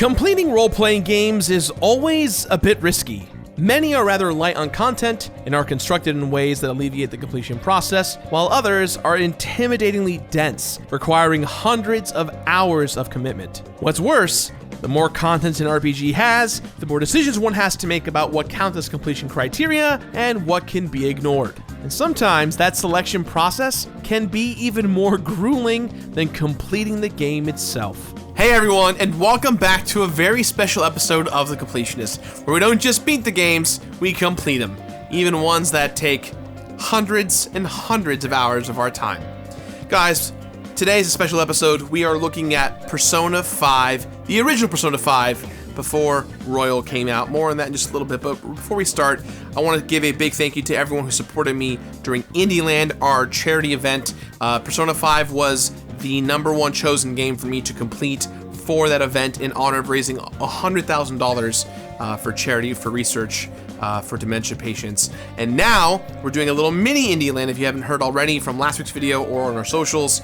Completing role-playing games is always a bit risky. Many are rather light on content and are constructed in ways that alleviate the completion process, while others are intimidatingly dense, requiring hundreds of hours of commitment. What's worse, the more content an RPG has, the more decisions one has to make about what counts as completion criteria and what can be ignored. And sometimes that selection process can be even more grueling than completing the game itself. Hey everyone, and welcome back to a very special episode of The Completionist, where we don't just beat the games, we complete them, even ones that take hundreds and hundreds of hours of our time. Guys, today's a special episode. We are looking at Persona 5, the original Persona 5, before Royal came out. More on that in just a little bit, but before we start, I want to give a big thank you to everyone who supported me during IndieLand, our charity event. Persona 5 was the #1 chosen game for me to complete for that event in honor of raising $100,000 for charity, for research, for dementia patients. And now we're doing a little mini IndieLand, if you haven't heard already from last week's video or on our socials.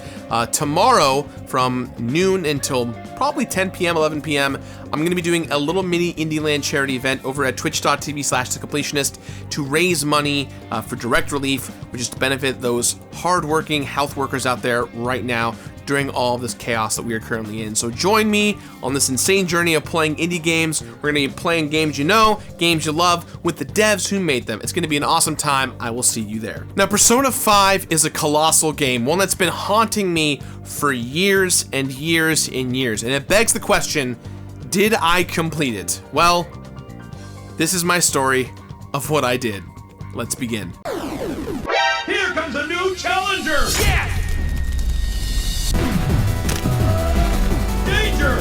Tomorrow from noon until probably 10 p.m., 11 p.m., I'm going to be doing a little mini IndieLand charity event over at twitch.tv/thecompletionist to raise money for direct relief, which is to benefit those hardworking health workers out there right now during all of this chaos that we are currently in. So join me on this insane journey of playing indie games. We're going to be playing games you know, games you love, with the devs who made them. It's going to be an awesome time. I will see you there. Now, Persona 5 is a colossal game, one that's been haunting me for years and years and years. And it begs the question, did I complete it? Well, this is my story of what I did. Let's begin. Here comes a new challenger! Yes! Danger!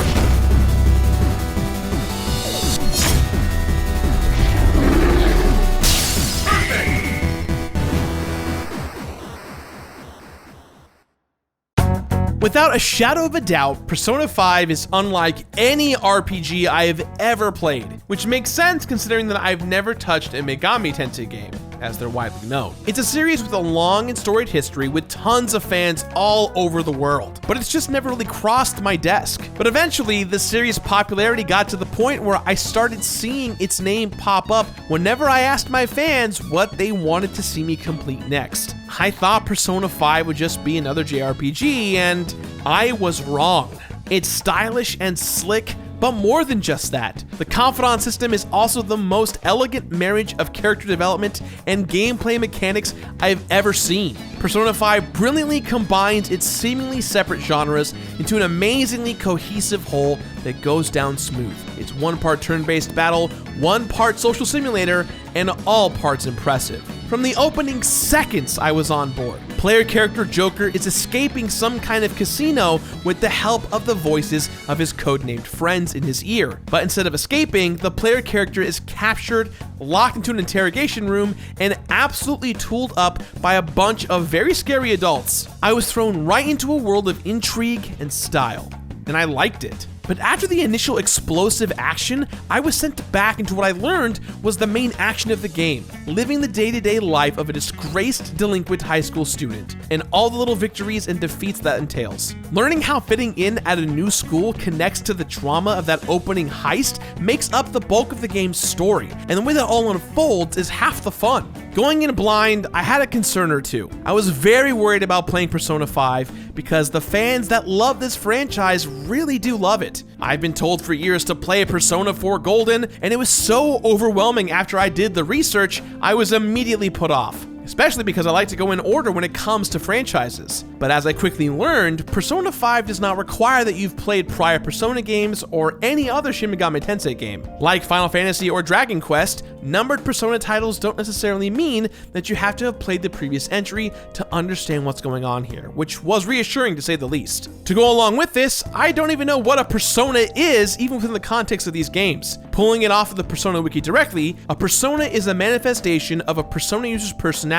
Without a shadow of a doubt, Persona 5 is unlike any RPG I have ever played, which makes sense considering that I've never touched a Megami Tensei game, as they're widely known. It's a series with a long and storied history with tons of fans all over the world, but it's just never really crossed my desk. But eventually, the series' popularity got to the point where I started seeing its name pop up whenever I asked my fans what they wanted to see me complete next. I thought Persona 5 would just be another JRPG, and I was wrong. It's stylish and slick, but more than just that. The confidant system is also the most elegant marriage of character development and gameplay mechanics I've ever seen. Persona 5 brilliantly combines its seemingly separate genres into an amazingly cohesive whole that goes down smooth. It's one part turn-based battle, one part social simulator, and all parts impressive. From the opening seconds, I was on board. Player character Joker is escaping some kind of casino with the help of the voices of his codenamed friends in his ear. But instead of escaping, the player character is captured, locked into an interrogation room, and absolutely tooled up by a bunch of very scary adults. I was thrown right into a world of intrigue and style, and I liked it. But after the initial explosive action, I was sent back into what I learned was the main action of the game, living the day-to-day life of a disgraced delinquent high school student, and all the little victories and defeats that entails. Learning how fitting in at a new school connects to the drama of that opening heist makes up the bulk of the game's story, and the way that all unfolds is half the fun. Going in blind, I had a concern or two. I was very worried about playing Persona 5 because the fans that love this franchise really do love it. I've been told for years to play Persona 4 Golden, and it was so overwhelming after I did the research, I was immediately put off. Especially because I like to go in order when it comes to franchises. But as I quickly learned, Persona 5 does not require that you've played prior Persona games or any other Shin Megami Tensei game. Like Final Fantasy or Dragon Quest, numbered Persona titles don't necessarily mean that you have to have played the previous entry to understand what's going on here, which was reassuring to say the least. To go along with this, I don't even know what a Persona is, even within the context of these games. Pulling it off of the Persona wiki directly, a Persona is a manifestation of a Persona user's personality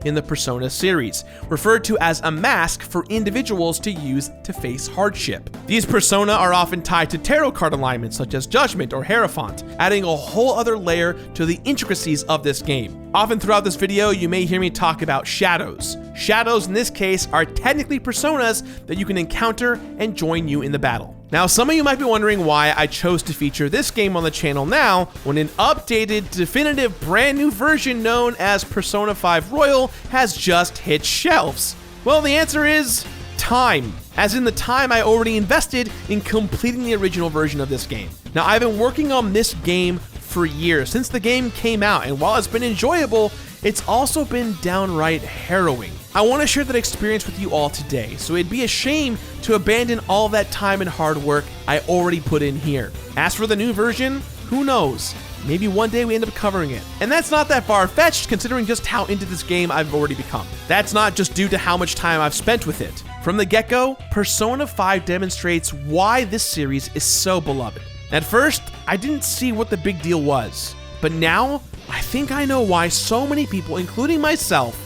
in the Persona series, referred to as a mask for individuals to use to face hardship. These persona are often tied to tarot card alignments such as Judgment or Hierophant, adding a whole other layer to the intricacies of this game. Often throughout this video, you may hear me talk about shadows. Shadows in this case are technically personas that you can encounter and join you in the battle. Now, some of you might be wondering why I chose to feature this game on the channel now when an updated, definitive, brand new version known as Persona 5 Royal has just hit shelves. Well, the answer is time, as in the time I already invested in completing the original version of this game. Now, I've been working on this game for years, since the game came out, and while it's been enjoyable, it's also been downright harrowing. I want to share that experience with you all today, so it'd be a shame to abandon all that time and hard work I already put in here. As for the new version, who knows? Maybe one day we end up covering it. And that's not that far-fetched considering just how into this game I've already become. That's not just due to how much time I've spent with it. From the get-go, Persona 5 demonstrates why this series is so beloved. At first, I didn't see what the big deal was, but now I think I know why so many people, including myself,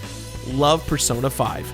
love Persona 5.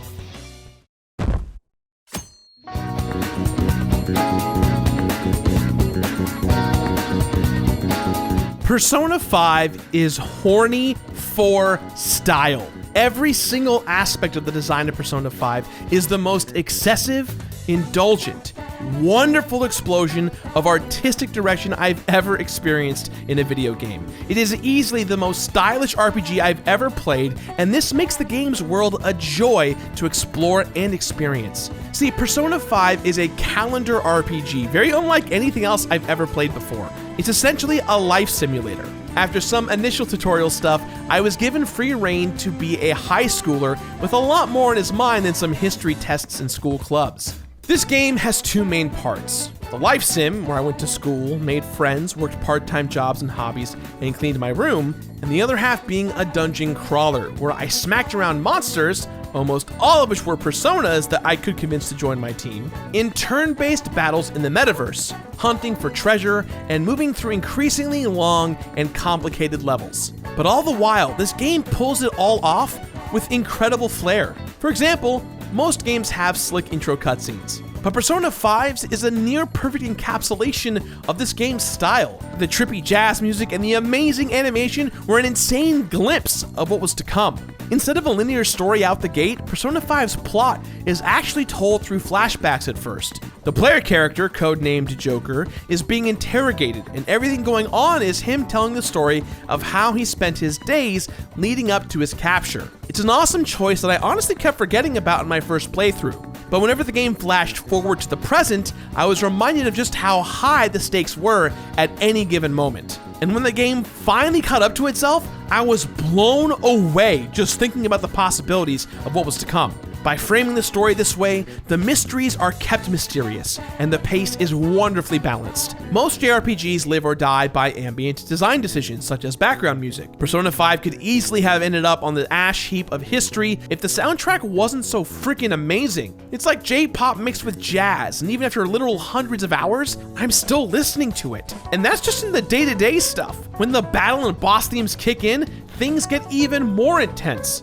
Persona 5 is horny for style. Every single aspect of the design of Persona 5 is the most excessive, indulgent, wonderful explosion of artistic direction I've ever experienced in a video game. It is easily the most stylish RPG I've ever played, and this makes the game's world a joy to explore and experience. See, Persona 5 is a calendar RPG, very unlike anything else I've ever played before. It's essentially a life simulator. After some initial tutorial stuff, I was given free reign to be a high schooler with a lot more in his mind than some history tests and school clubs. This game has two main parts. The life sim, where I went to school, made friends, worked part-time jobs and hobbies, and cleaned my room, and the other half being a dungeon crawler, where I smacked around monsters, almost all of which were personas that I could convince to join my team, in turn-based battles in the metaverse, hunting for treasure, and moving through increasingly long and complicated levels. But all the while, this game pulls it all off with incredible flair. For example, most games have slick intro cutscenes, but Persona 5's is a near-perfect encapsulation of this game's style. The trippy jazz music and the amazing animation were an insane glimpse of what was to come. Instead of a linear story out the gate, Persona 5's plot is actually told through flashbacks at first. The player character, codenamed Joker, is being interrogated, and everything going on is him telling the story of how he spent his days leading up to his capture. It's an awesome choice that I honestly kept forgetting about in my first playthrough. But whenever the game flashed forward to the present, I was reminded of just how high the stakes were at any given moment. And when the game finally caught up to itself, I was blown away just thinking about the possibilities of what was to come. By framing the story this way, the mysteries are kept mysterious, and the pace is wonderfully balanced. Most JRPGs live or die by ambient design decisions, such as background music. Persona 5 could easily have ended up on the ash heap of history if the soundtrack wasn't so freaking amazing. It's like J-pop mixed with jazz, and even after literal hundreds of hours, I'm still listening to it. And that's just in the day-to-day stuff. When the battle and boss themes kick in, things get even more intense.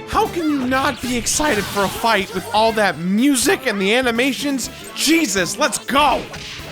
How can you not be excited for a fight with all that music and the animations? Jesus, let's go!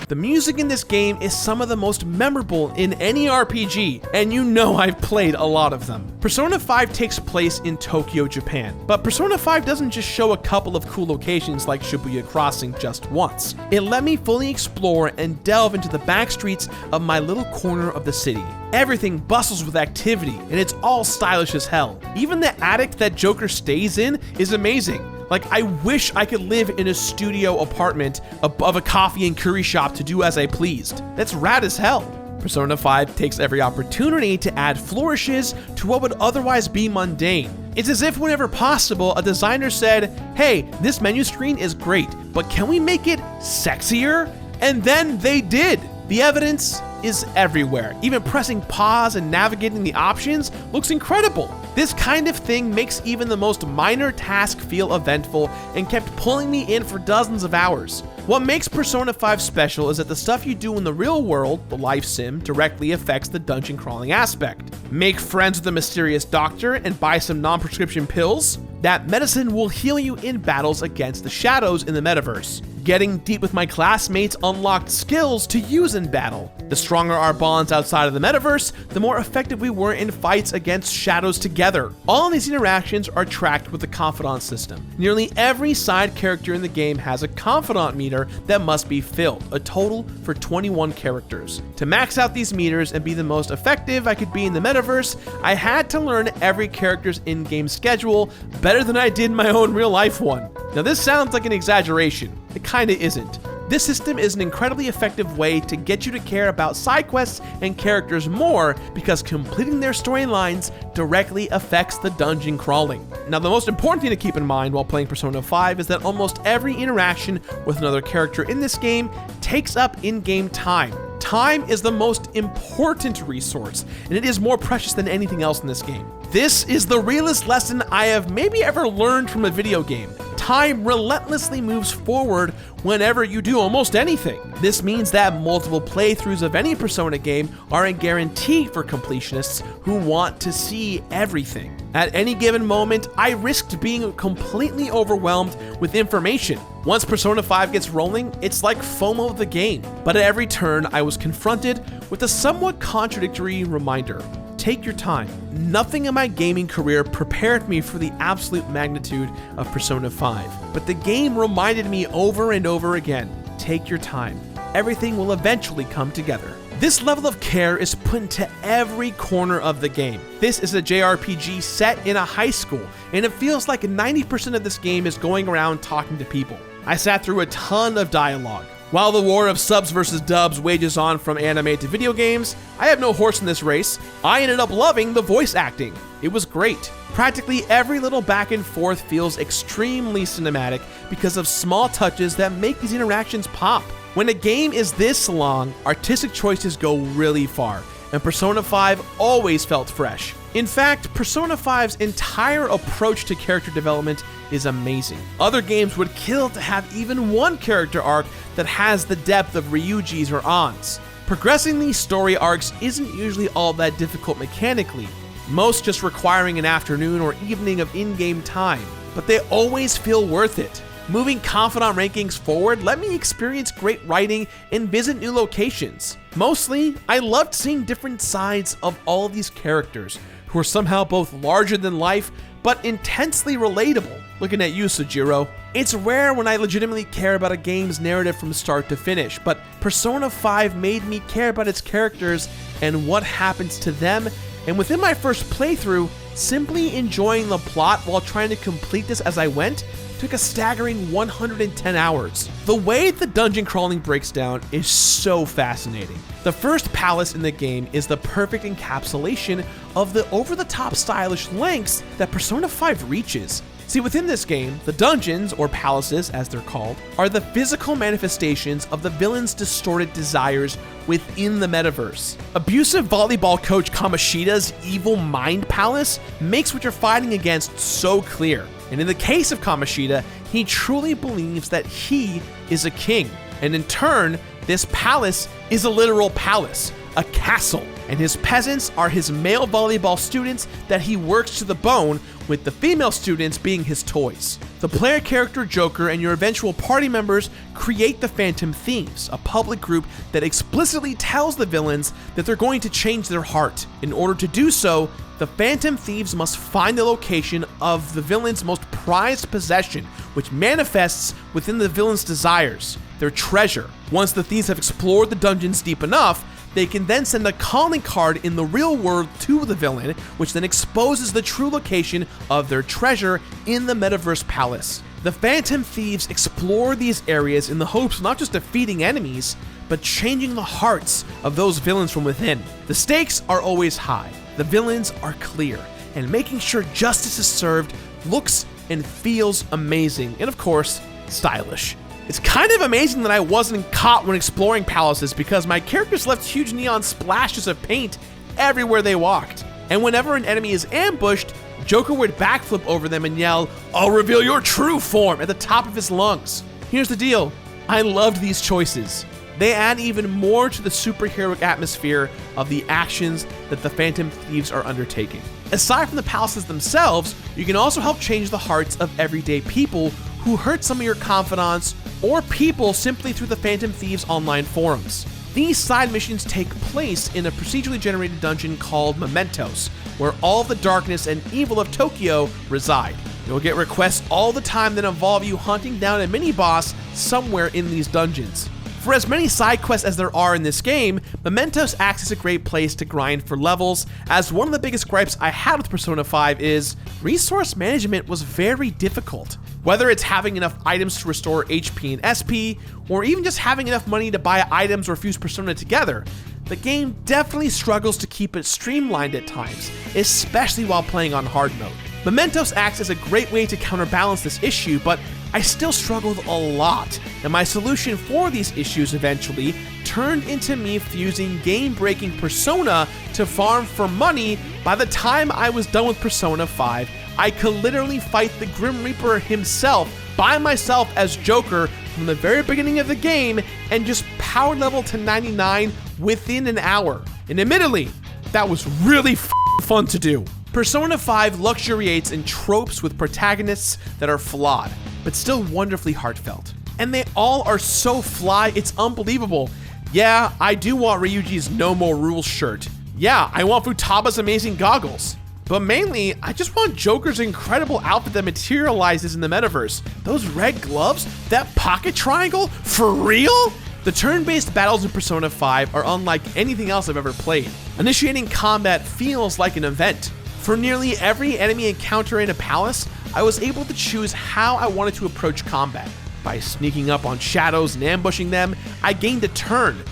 The music in this game is some of the most memorable in any RPG, and you know I've played a lot of them. Persona 5 takes place in Tokyo, Japan, but Persona 5 doesn't just show a couple of cool locations like Shibuya Crossing just once. It let me fully explore and delve into the back streets of my little corner of the city. Everything bustles with activity, and it's all stylish as hell. Even the attic that Joker stays in is amazing. Like, I wish I could live in a studio apartment above a coffee and curry shop to do as I pleased. That's rad as hell. Persona 5 takes every opportunity to add flourishes to what would otherwise be mundane. It's as if whenever possible, a designer said, hey, this menu screen is great, but can we make it sexier? And then they did. The evidence is everywhere. Even pressing pause and navigating the options looks incredible. This kind of thing makes even the most minor task feel eventful and kept pulling me in for dozens of hours. What makes Persona 5 special is that the stuff you do in the real world, the life sim, directly affects the dungeon crawling aspect. Make friends with a mysterious doctor and buy some non-prescription pills? That medicine will heal you in battles against the shadows in the metaverse. Getting deep with my classmates unlocked skills to use in battle. The stronger our bonds outside of the metaverse, the more effective we were in fights against shadows together. All of these interactions are tracked with the confidant system. Nearly every side character in the game has a confidant meter that must be filled, a total for 21 characters. To max out these meters and be the most effective I could be in the metaverse, I had to learn every character's in-game schedule better than I did my own real-life one. Now this sounds like an exaggeration. It kinda isn't. This system is an incredibly effective way to get you to care about side quests and characters more because completing their storylines directly affects the dungeon crawling. Now, the most important thing to keep in mind while playing Persona 5 is that almost every interaction with another character in this game takes up in-game time. Time is the most important resource, and it is more precious than anything else in this game. This is the realest lesson I have maybe ever learned from a video game. Time relentlessly moves forward whenever you do almost anything. This means that multiple playthroughs of any Persona game are a guarantee for completionists who want to see everything. At any given moment, I risked being completely overwhelmed with information. Once Persona 5 gets rolling, it's like FOMO the game. But at every turn, I was confronted with a somewhat contradictory reminder. Take your time. Nothing in my gaming career prepared me for the absolute magnitude of Persona 5, but the game reminded me over and over again, take your time. Everything will eventually come together. This level of care is put into every corner of the game. This is a JRPG set in a high school, and it feels like 90% of this game is going around talking to people. I sat through a ton of dialogue. While the war of subs versus dubs wages on from anime to video games, I have no horse in this race. I ended up loving the voice acting. It was great. Practically every little back and forth feels extremely cinematic because of small touches that make these interactions pop. When a game is this long, artistic choices go really far, and Persona 5 always felt fresh. In fact, Persona 5's entire approach to character development is amazing. Other games would kill to have even one character arc that has the depth of Ryuji's or Ann's. Progressing these story arcs isn't usually all that difficult mechanically, most just requiring an afternoon or evening of in-game time, but they always feel worth it. Moving confidant rankings forward let me experience great writing and visit new locations. Mostly, I loved seeing different sides of all of these characters, who are somehow both larger than life, but intensely relatable. Looking at you, Sujiro. It's rare when I legitimately care about a game's narrative from start to finish, but Persona 5 made me care about its characters and what happens to them, and within my first playthrough, simply enjoying the plot while trying to complete this as I went took a staggering 110 hours. The way the dungeon crawling breaks down is so fascinating. The first palace in the game is the perfect encapsulation of the over-the-top stylish lengths that Persona 5 reaches. See, within this game, the dungeons, or palaces as they're called, are the physical manifestations of the villain's distorted desires within the metaverse. Abusive volleyball coach Kamoshida's evil mind palace makes what you're fighting against so clear. And in the case of Kamoshida, he truly believes that he is a king. And in turn, this palace is a literal palace, a castle. And his peasants are his male volleyball students that he works to the bone, with the female students being his toys. The player character Joker and your eventual party members create the Phantom Thieves, a public group that explicitly tells the villains that they're going to change their heart. In order to do so, the Phantom Thieves must find the location of the villain's most prized possession, which manifests within the villain's desires, their treasure. Once the thieves have explored the dungeons deep enough, they can then send a calling card in the real world to the villain, which then exposes the true location of their treasure in the Metaverse Palace. The Phantom Thieves explore these areas in the hopes of not just defeating enemies, but changing the hearts of those villains from within. The stakes are always high, the villains are clear, and making sure justice is served looks and feels amazing, and of course, stylish. It's kind of amazing that I wasn't caught when exploring palaces because my characters left huge neon splashes of paint everywhere they walked. And whenever an enemy is ambushed, Joker would backflip over them and yell, "I'll reveal your true form," at the top of his lungs. Here's the deal, I loved these choices. They add even more to the superheroic atmosphere of the actions that the Phantom Thieves are undertaking. Aside from the palaces themselves, you can also help change the hearts of everyday people who hurt some of your confidants or people simply through the Phantom Thieves online forums. These side missions take place in a procedurally generated dungeon called Mementos, where all the darkness and evil of Tokyo reside. You'll get requests all the time that involve you hunting down a mini-boss somewhere in these dungeons. For as many side quests as there are in this game, Mementos acts as a great place to grind for levels, as one of the biggest gripes I had with Persona 5 is resource management was very difficult. Whether it's having enough items to restore HP and SP, or even just having enough money to buy items or fuse Persona together, the game definitely struggles to keep it streamlined at times, especially while playing on hard mode. Mementos acts as a great way to counterbalance this issue, but I still struggled a lot, and my solution for these issues eventually turned into me fusing game-breaking Persona to farm for money. By the time I was done with Persona 5, I could literally fight the Grim Reaper himself by myself as Joker from the very beginning of the game and just power level to 99 within an hour. And admittedly, that was really fun to do. Persona 5 luxuriates in tropes with protagonists that are flawed, but still wonderfully heartfelt. And they all are so fly, it's unbelievable. Yeah, I do want Ryuji's No More Rules shirt. Yeah, I want Futaba's amazing goggles. But mainly, I just want Joker's incredible outfit that materializes in the metaverse. Those red gloves? That pocket triangle? For real? The turn-based battles in Persona 5 are unlike anything else I've ever played. Initiating combat feels like an event. For nearly every enemy encounter in a palace, I was able to choose how I wanted to approach combat. By sneaking up on shadows and ambushing them, I gained a turn,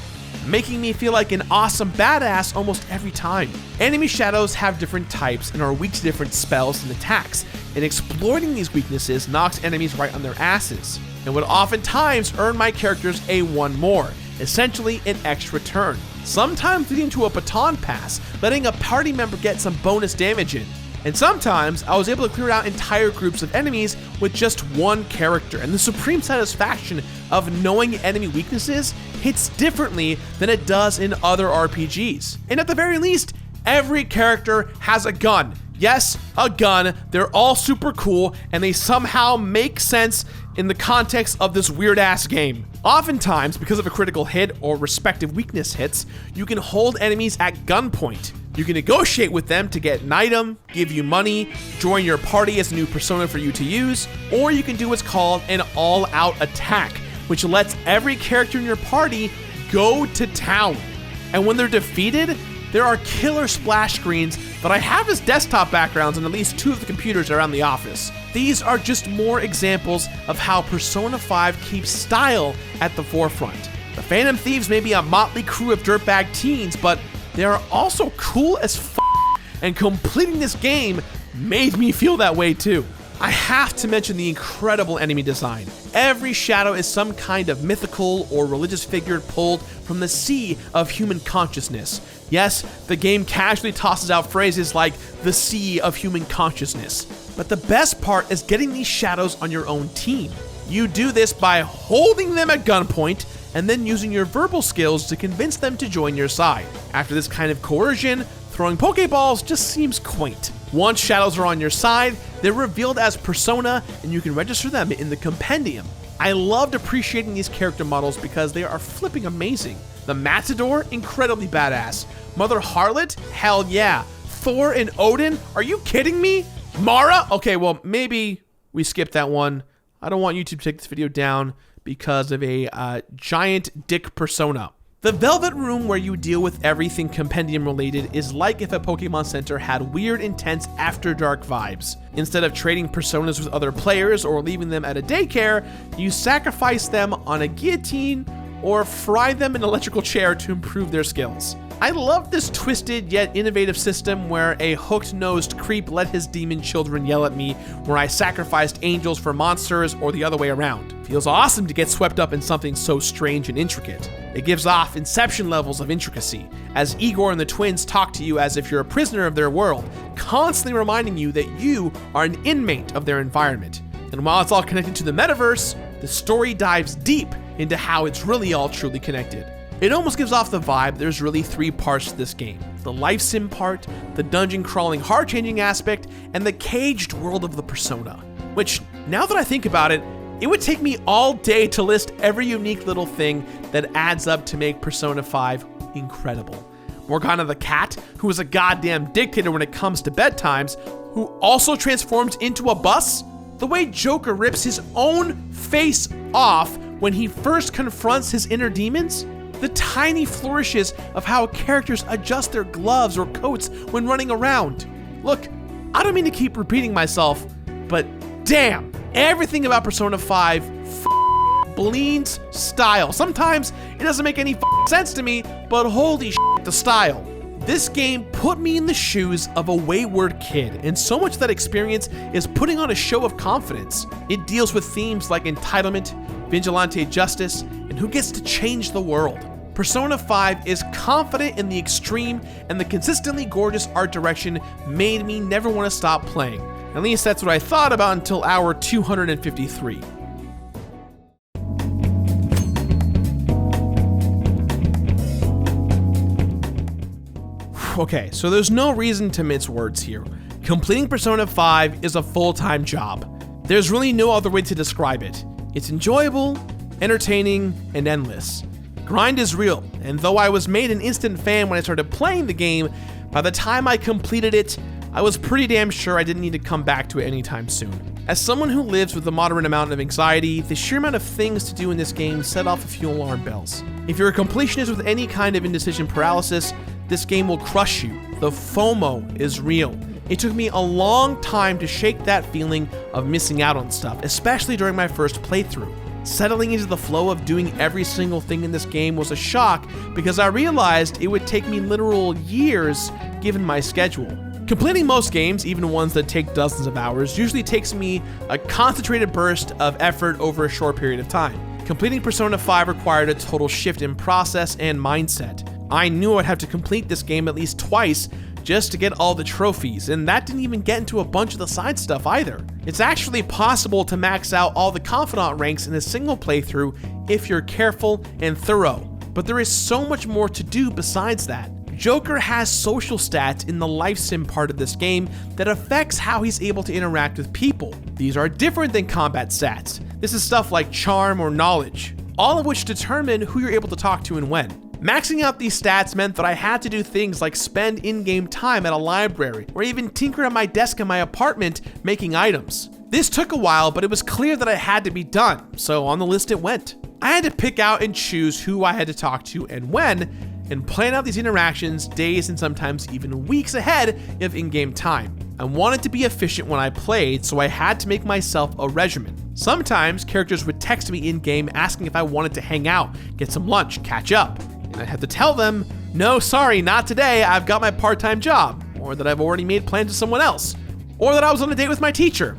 making me feel like an awesome badass almost every time. Enemy shadows have different types and are weak to different spells and attacks, and exploiting these weaknesses knocks enemies right on their asses, and would oftentimes earn my characters a one more, essentially an extra turn, sometimes leading to a baton pass, letting a party member get some bonus damage in. And sometimes I was able to clear out entire groups of enemies with just one character, and the supreme satisfaction of knowing enemy weaknesses hits differently than it does in other RPGs. And at the very least, every character has a gun. Yes, a gun. They're all super cool, and they somehow make sense in the context of this weird-ass game. Oftentimes, because of a critical hit or respective weakness hits, you can hold enemies at gunpoint. You can negotiate with them to get an item, give you money, join your party as a new persona for you to use, or you can do what's called an all-out attack, which lets every character in your party go to town. And when they're defeated, there are killer splash screens that I have as desktop backgrounds on at least 2 of the computers around the office. These are just more examples of how Persona 5 keeps style at the forefront. The Phantom Thieves may be a motley crew of dirtbag teens, but they are also cool as f***, and completing this game made me feel that way too. I have to mention the incredible enemy design. Every shadow is some kind of mythical or religious figure pulled from the sea of human consciousness. Yes, the game casually tosses out phrases like the sea of human consciousness. But the best part is getting these shadows on your own team. You do this by holding them at gunpoint and then using your verbal skills to convince them to join your side. After this kind of coercion, throwing Pokeballs just seems quaint. Once shadows are on your side, they're revealed as persona and you can register them in the compendium. I loved appreciating these character models because they are flipping amazing. The Matador, incredibly badass. Mother Harlot, hell yeah. Thor and Odin, are you kidding me? Mara? Okay, well, maybe we skipped that one. I don't want YouTube to take this video down because of a giant dick persona. The Velvet Room, where you deal with everything compendium related, is like if a Pokemon Center had weird, intense After Dark vibes. Instead of trading personas with other players or leaving them at a daycare, you sacrifice them on a guillotine or fry them in an electrical chair to improve their skills. I love this twisted yet innovative system where a hooked-nosed creep let his demon children yell at me, where I sacrificed angels for monsters, or the other way around. Feels awesome to get swept up in something so strange and intricate. It gives off Inception levels of intricacy, as Igor and the twins talk to you as if you're a prisoner of their world, constantly reminding you that you are an inmate of their environment. And while it's all connected to the metaverse, the story dives deep into how it's really all truly connected. It almost gives off the vibe there's really 3 parts to this game: the life sim part, the dungeon crawling heart changing aspect, and the caged world of the persona. Which, now that I think about it, it would take me all day to list every unique little thing that adds up to make Persona 5 incredible. Morgana the cat, who is a goddamn dictator when it comes to bedtimes, who also transforms into a bus? The way Joker rips his own face off when he first confronts his inner demons? The tiny flourishes of how characters adjust their gloves or coats when running around. Look, I don't mean to keep repeating myself, but damn, everything about Persona 5 bleeds style. Sometimes it doesn't make any sense to me, but holy shit, the style. This game put me in the shoes of a wayward kid, and so much of that experience is putting on a show of confidence. It deals with themes like entitlement, vigilante justice, and who gets to change the world. Persona 5 is confident in the extreme, and the consistently gorgeous art direction made me never want to stop playing. At least that's what I thought about until hour 253. Okay, so there's no reason to mince words here. Completing Persona 5 is a full-time job. There's really no other way to describe it. It's enjoyable, entertaining, and endless. Grind is real, and though I was made an instant fan when I started playing the game, by the time I completed it, I was pretty damn sure I didn't need to come back to it anytime soon. As someone who lives with a moderate amount of anxiety, the sheer amount of things to do in this game set off a few alarm bells. If you're a completionist with any kind of indecision paralysis, this game will crush you. The FOMO is real. It took me a long time to shake that feeling of missing out on stuff, especially during my first playthrough. Settling into the flow of doing every single thing in this game was a shock because I realized it would take me literal years given my schedule. Completing most games, even ones that take dozens of hours, usually takes me a concentrated burst of effort over a short period of time. Completing Persona 5 required a total shift in process and mindset. I knew I'd have to complete this game at least twice just to get all the trophies, and that didn't even get into a bunch of the side stuff either. It's actually possible to max out all the confidant ranks in a single playthrough if you're careful and thorough, but there is so much more to do besides that. Joker has social stats in the life sim part of this game that affects how he's able to interact with people. These are different than combat stats. This is stuff like charm or knowledge, all of which determine who you're able to talk to and when. Maxing out these stats meant that I had to do things like spend in-game time at a library, or even tinker at my desk in my apartment making items. This took a while, but it was clear that it had to be done, so on the list it went. I had to pick out and choose who I had to talk to and when, and plan out these interactions days and sometimes even weeks ahead of in-game time. I wanted to be efficient when I played, so I had to make myself a regimen. Sometimes characters would text me in-game asking if I wanted to hang out, get some lunch, catch up. And I'd have to tell them, no, sorry, not today, I've got my part-time job, or that I've already made plans with someone else, or that I was on a date with my teacher.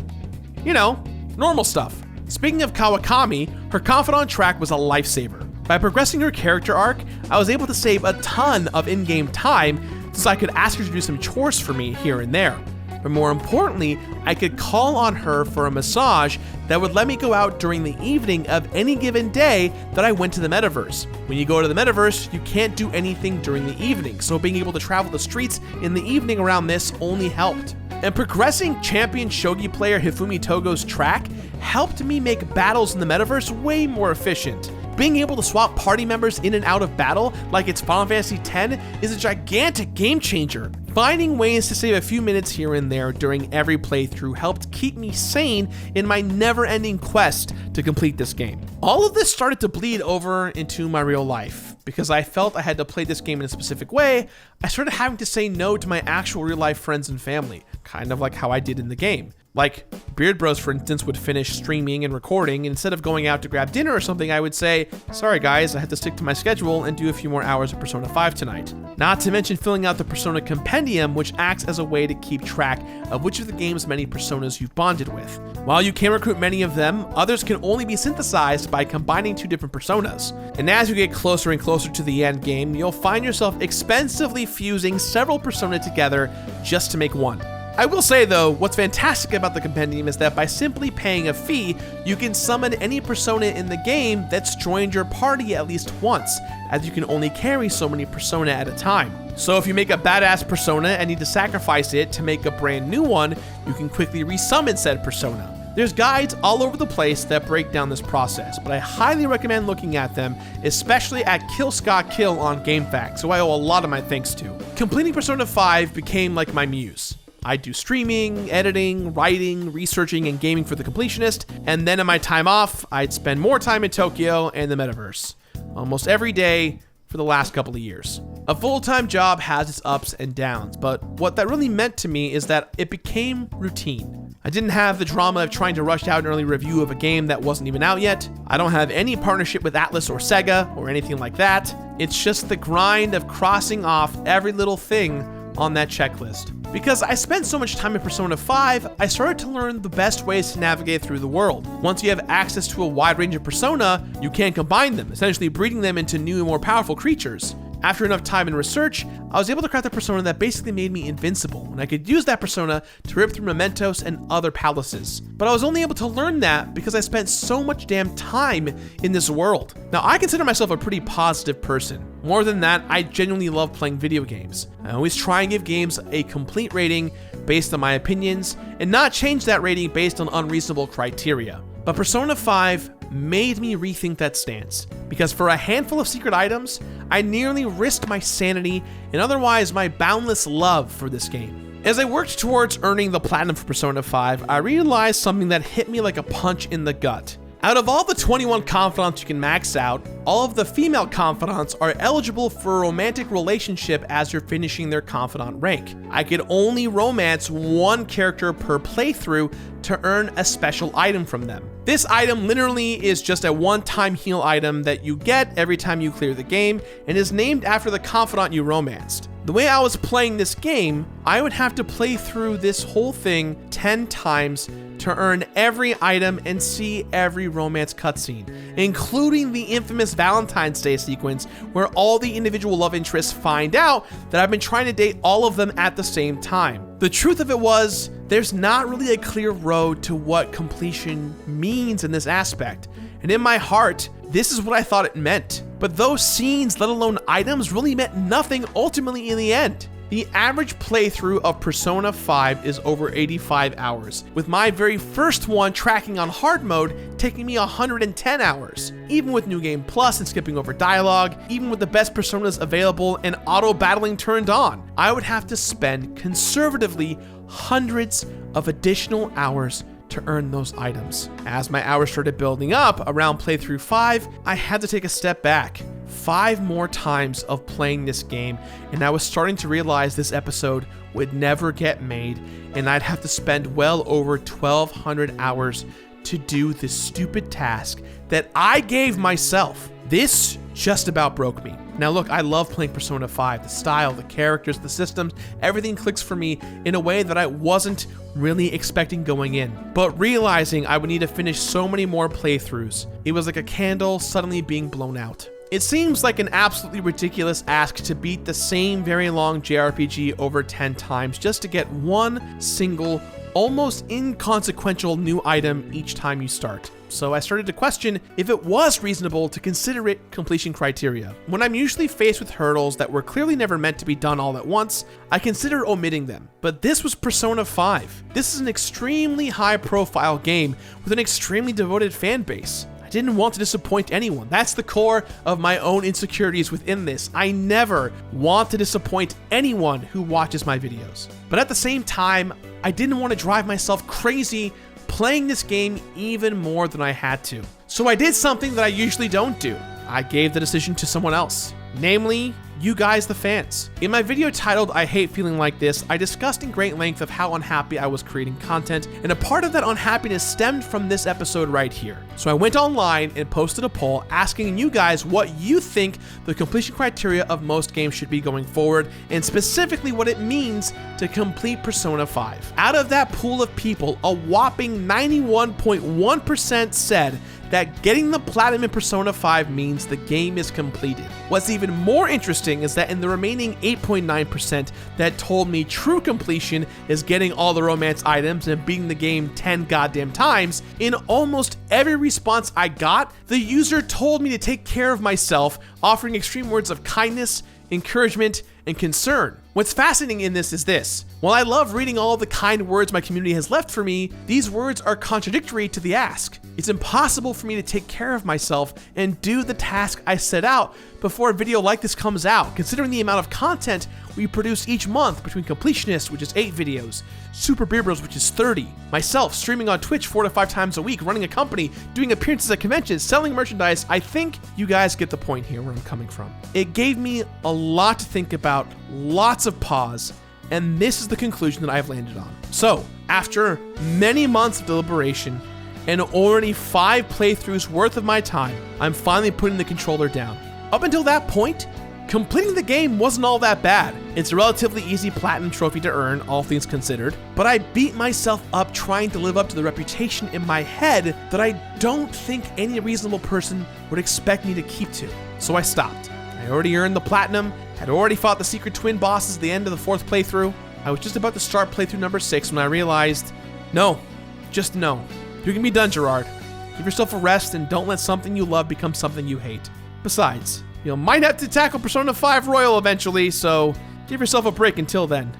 You know, normal stuff. Speaking of Kawakami, her confidant track was a lifesaver. By progressing her character arc, I was able to save a ton of in-game time since I could ask her to do some chores for me here and there. But more importantly, I could call on her for a massage that would let me go out during the evening of any given day that I went to the metaverse. When you go to the metaverse, you can't do anything during the evening, so being able to travel the streets in the evening around this only helped. And progressing champion shogi player Hifumi Togo's track helped me make battles in the metaverse way more efficient. Being able to swap party members in and out of battle like it's Final Fantasy X is a gigantic game changer. Finding ways to save a few minutes here and there during every playthrough helped keep me sane in my never-ending quest to complete this game. All of this started to bleed over into my real life. Because I felt I had to play this game in a specific way, I started having to say no to my actual real-life friends and family, kind of like how I did in the game. Like, Beard Bros, for instance, would finish streaming and recording, and instead of going out to grab dinner or something, I would say, sorry guys, I had to stick to my schedule and do a few more hours of Persona 5 tonight. Not to mention filling out the Persona Compendium, which acts as a way to keep track of which of the game's many personas you've bonded with. While you can recruit many of them, others can only be synthesized by combining two different personas. And as you get closer and closer to the end game, you'll find yourself expensively fusing several persona together just to make one. I will say though, what's fantastic about the compendium is that by simply paying a fee, you can summon any persona in the game that's joined your party at least once, as you can only carry so many persona at a time. So if you make a badass persona and need to sacrifice it to make a brand new one, you can quickly resummon said persona. There's guides all over the place that break down this process, but I highly recommend looking at them, especially at Kill Scott Kill on GameFAQs, who I owe a lot of my thanks to. Completing Persona 5 became like my muse. I'd do streaming, editing, writing, researching, and gaming for the Completionist, and then in my time off, I'd spend more time in Tokyo and the metaverse. Almost every day for the last couple of years. A full-time job has its ups and downs, but what that really meant to me is that it became routine. I didn't have the drama of trying to rush out an early review of a game that wasn't even out yet. I don't have any partnership with Atlas or Sega or anything like that. It's just the grind of crossing off every little thing on that checklist. Because I spent so much time in Persona 5, I started to learn the best ways to navigate through the world. Once you have access to a wide range of persona, you can combine them, essentially breeding them into new and more powerful creatures. After enough time and research, I was able to craft a persona that basically made me invincible, and I could use that persona to rip through mementos and other palaces. But I was only able to learn that because I spent so much damn time in this world. Now, I consider myself a pretty positive person. More than that, I genuinely love playing video games. I always try and give games a complete rating based on my opinions, and not change that rating based on unreasonable criteria. But Persona 5 made me rethink that stance, because for a handful of secret items, I nearly risked my sanity and otherwise my boundless love for this game. As I worked towards earning the platinum for Persona 5, I realized something that hit me like a punch in the gut. Out of all the 21 confidants you can max out, all of the female confidants are eligible for a romantic relationship as you're finishing their confidant rank. I could only romance one character per playthrough to earn a special item from them. This item literally is just a one-time heal item that you get every time you clear the game and is named after the confidant you romanced. The way I was playing this game, I would have to play through this whole thing 10 times to earn every item and see every romance cutscene, including the infamous Valentine's Day sequence where all the individual love interests find out that I've been trying to date all of them at the same time. The truth of it was, there's not really a clear road to what completion means in this aspect, and in my heart, this is what I thought it meant. But those scenes, let alone items, really meant nothing ultimately in the end. The average playthrough of Persona 5 is over 85 hours, with my very first one tracking on hard mode taking me 110 hours. Even with New Game Plus and skipping over dialogue, even with the best personas available and auto-battling turned on, I would have to spend conservatively hundreds of additional hours to earn those items. As my hours started building up around playthrough 5, I had to take a step back. 5 more times of playing this game, and I was starting to realize this episode would never get made, and I'd have to spend well over 1,200 hours to do this stupid task that I gave myself. This just about broke me. Now look, I love playing Persona 5. The style, the characters, the systems, everything clicks for me in a way that I wasn't really expecting going in. But realizing I would need to finish so many more playthroughs, it was like a candle suddenly being blown out. It seems like an absolutely ridiculous ask to beat the same very long JRPG over 10 times just to get one single, almost inconsequential new item each time you start. So I started to question if it was reasonable to consider it completion criteria. When I'm usually faced with hurdles that were clearly never meant to be done all at once, I consider omitting them. But this was Persona 5. This is an extremely high-profile game with an extremely devoted fan base. I didn't want to disappoint anyone. That's the core of my own insecurities within this. I never want to disappoint anyone who watches my videos. But at the same time, I didn't want to drive myself crazy playing this game even more than I had to. So I did something that I usually don't do. I gave the decision to someone else, namely you guys, the fans. In my video titled I Hate Feeling Like This, I discussed in great length of how unhappy I was creating content, and a part of that unhappiness stemmed from this episode right here. So I went online and posted a poll asking you guys what you think the completion criteria of most games should be going forward, and specifically what it means to complete Persona 5. Out of that pool of people, a whopping 91.1% said that getting the platinum in Persona 5 means the game is completed. What's even more interesting is that in the remaining 8.9% that told me true completion is getting all the romance items and beating the game 10 goddamn times, in almost every response I got, the user told me to take care of myself, offering extreme words of kindness, encouragement, and concern. What's fascinating in this is this. While I love reading all the kind words my community has left for me, these words are contradictory to the ask. It's impossible for me to take care of myself and do the task I set out before a video like this comes out, considering the amount of content we produce each month between Completionist, which is 8 videos, Super Beer Bros, which is 30, myself streaming on Twitch 4 to 5 times a week, running a company, doing appearances at conventions, selling merchandise. I think you guys get the point here where I'm coming from. It gave me a lot to think about, lots of pause, and this is the conclusion that I've landed on. So, after many months of deliberation and already 5 playthroughs worth of my time, I'm finally putting the controller down. Up until that point, completing the game wasn't all that bad. It's a relatively easy platinum trophy to earn, all things considered, but I beat myself up trying to live up to the reputation in my head that I don't think any reasonable person would expect me to keep to. So I stopped. I already earned the platinum, had already fought the secret twin bosses at the end of the 4th playthrough. I was just about to start playthrough number 6 when I realized, no, just no. You can be done, Gerard. Give yourself a rest and don't let something you love become something you hate. Besides, you might have to tackle Persona 5 Royal eventually, so give yourself a break until then.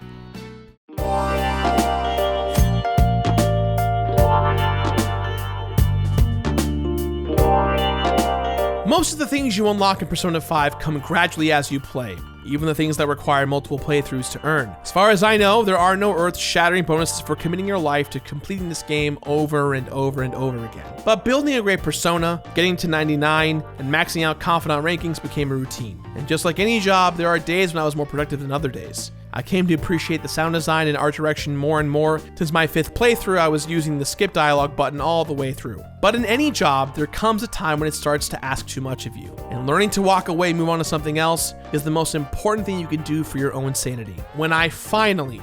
Most of the things you unlock in Persona 5 come gradually as you play, even the things that require multiple playthroughs to earn. As far as I know, there are no earth-shattering bonuses for committing your life to completing this game over and over and over again. But building a great Persona, getting to 99, and maxing out confidant rankings became a routine. And just like any job, there are days when I was more productive than other days. I came to appreciate the sound design and art direction more and more. Since my 5th playthrough, I was using the skip dialogue button all the way through. But in any job, there comes a time when it starts to ask too much of you. And learning to walk away and move on to something else is the most important thing you can do for your own sanity. When I finally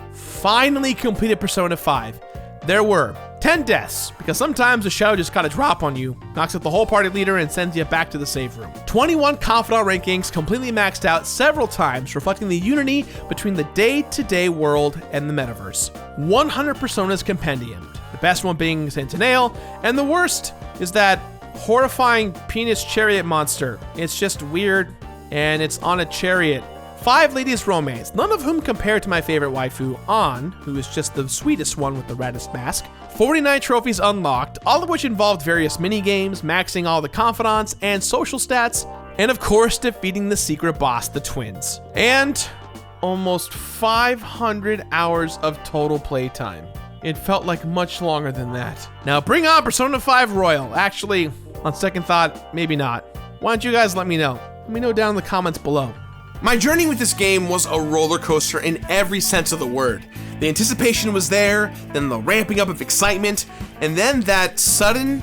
completed Persona 5, there were 10 deaths, because sometimes the shadow just gotta drop on you, knocks out the whole party leader, and sends you back to the save room. 21 confidant rankings completely maxed out several times, reflecting the unity between the day-to-day world and the metaverse. 100 personas compendiumed, the best one being Centennial, and the worst is that horrifying penis chariot monster. It's just weird, and it's on a chariot. 5 ladies romance, none of whom compare to my favorite waifu, An, who is just the sweetest one with the raddest mask. 49 trophies unlocked, all of which involved various mini-games, maxing all the confidants and social stats, and of course defeating the secret boss, the twins. And almost 500 hours of total playtime. It felt like much longer than that. Now bring on Persona 5 Royal. Actually, on second thought, maybe not. Why don't you guys let me know? Let me know down in the comments below. My journey with this game was a roller coaster in every sense of the word. The anticipation was there, then the ramping up of excitement, and then that sudden,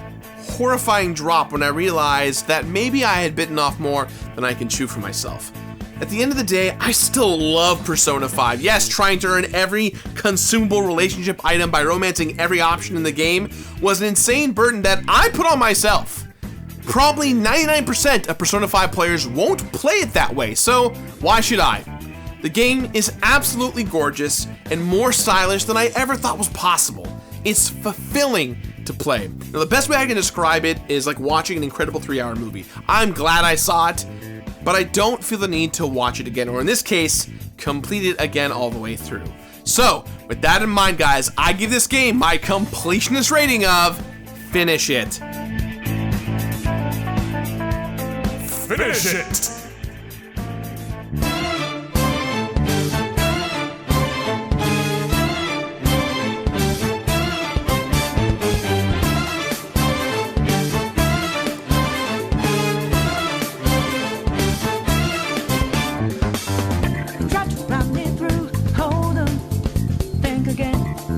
horrifying drop when I realized that maybe I had bitten off more than I can chew for myself. At the end of the day, I still love Persona 5. Yes, trying to earn every consumable relationship item by romancing every option in the game was an insane burden that I put on myself. Probably 99% of Persona 5 players won't play it that way, so why should I? The game is absolutely gorgeous and more stylish than I ever thought was possible. It's fulfilling to play. Now, the best way I can describe it is like watching an incredible 3-hour movie. I'm glad I saw it, but I don't feel the need to watch it again, or in this case, complete it again all the way through. So, with that in mind, guys, I give this game my completionist rating of finish it. Finish it!